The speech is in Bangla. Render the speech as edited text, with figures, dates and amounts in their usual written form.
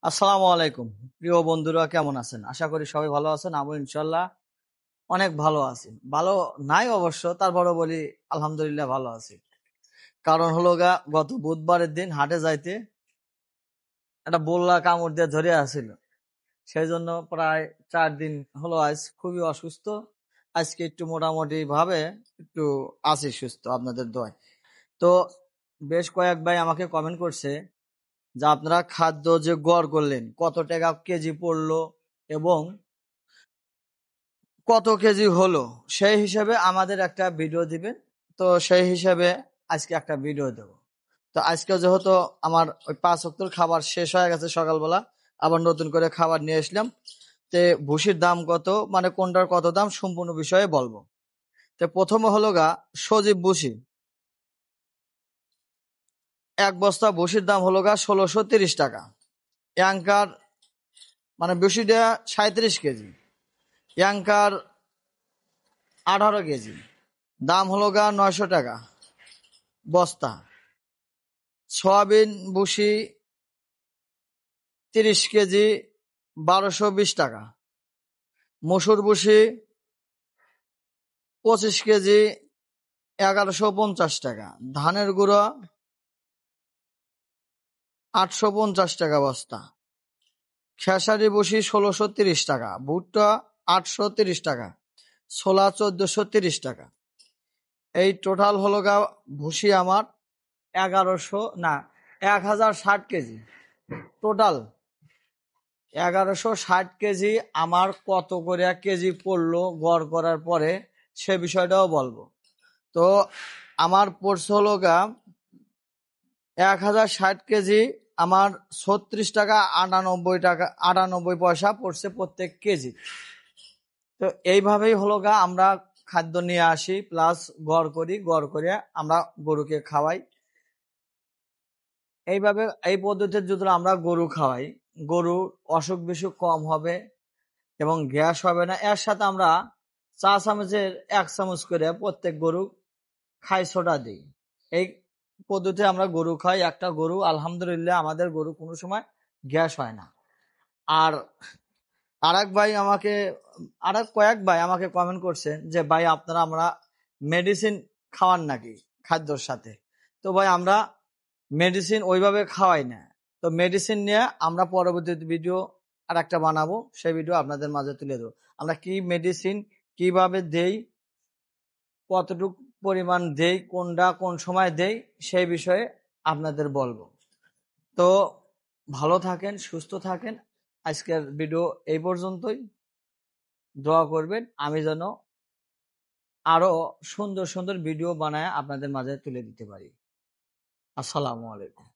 আসসালামু আলাইকুম। প্রিয় বন্ধুরা, কেমন আছেন? আশা করি সবাই ভালো আছেন। আমি ইনশাল্লাহ অনেক ভালো আছি। ভালো নাই অবশ্য, তারপরও বলি আলহামদুলিল্লাহ ভালো আছি। কারণ হলো গত বুধবারের দিন হাটে যাইতে একটা বোল্লা কামড় দিয়ে ধরে আসছিল। সেই জন্য প্রায় 4 দিন হলো আজ খুবই অসুস্থ। আজকে একটু মোটামুটি ভাবে একটু আছি সুস্থ আপনাদের দোয়ায়। তো বেশ কয়েক ভাই আমাকে কমেন্ট করছে যে আপনারা খাদ্য যে গড় করলেন কত টাকা কেজি পড়লো এবং কত কেজি হলো, সেই হিসাবে আমাদের একটা ভিডিও দিবেন। তো সেই হিসাবে আজকে একটা ভিডিও দেব। তো আজকে যেহেতু আমার ওই 5 ওয়াক্তের খাবার শেষ হয়ে গেছে সকালবেলা, আবার নতুন করে খাবার নিয়ে আসলাম। তে ভুসির দাম কত, মানে কোনটার কত দাম সম্পূর্ণ বিষয়ে বলবো। তো প্রথমে হলো সজীব ভুসি। 1 বস্তা ভুসির দাম হলো 1630 টাকা। অ্যাঙ্কার মানে ভুসিটা 37 কেজি, অ্যাঙ্কার 18 কেজি, দাম হলো 900 টাকা বস্তা। সয়াবিন ভুসি 30 কেজি, 1220 টাকা। মসুর ভুসি 25 কেজি, 1150 টাকা। ধানের গুঁড়ো 850 টাকা বস্তা। খেসারি ভুসি 1630 টাকা। ভুট্টা 830 টাকা। ছোলা 1430 টাকা। এই টোটাল হলো ভুসি আমার 1060 কেজি টোটাল। 1160 কেজি আমার কত করে কেজি পড়লো গড় করার পরে সে বিষয়টাও বলবো। তো আমার পড়ছে হলো 1060 কেজি আমার 36 টাকা 98 পয়সা পড়ছে প্রত্যেক কেজি। তো এইভাবেই হলো আমরা খাদ্য নিয়ে আসি, প্লাস গড় করি, গড় করে আমরা গরুকে খাওয়াই। এইভাবে এই পদ্ধতিতে যদি আমরা গরু খাওয়াই, গরুর অসুখ বিসুখ কম হবে এবং গ্যাস হবে না। এর সাথে আমরা 4 চামচের 1 চামচ করে প্রত্যেক গরু খাই সোডা দিই। এই পদ্ধতি আমরা গরু খাই। একটা গরু আলহামদুলিল্লাহ আমাদের গরু কোনো সময় গ্যাস হয় না। আর কয়েক ভাই আমাকে কমেন্ট করছেন যে ভাই আপনারা আমরা মেডিসিন খাওয়ান নাকি খাদ্যর সাথে। তো ভাই আমরা মেডিসিন ওইভাবে খাওয়াই না। তো মেডিসিন নিয়ে আমরা পরবর্তী ভিডিও আর একটা বানাবো, সেই ভিডিও আপনাদের মাঝে তুলে দেবো। আমরা কি মেডিসিন কিভাবে দেই, কতটুক পরিমাণ দেই, কোনটা কোন সময় দেই, সেই বিষয়ে আপনাদের বলবো। তো ভালো থাকেন, সুস্থ থাকেন। আজকের ভিডিও এই পর্যন্তই। দোয়া করবেন আমি যেন আরো সুন্দর সুন্দর ভিডিও বানায় আপনাদের মাঝে তুলে দিতে পারি। আসসালামু আলাইকুম।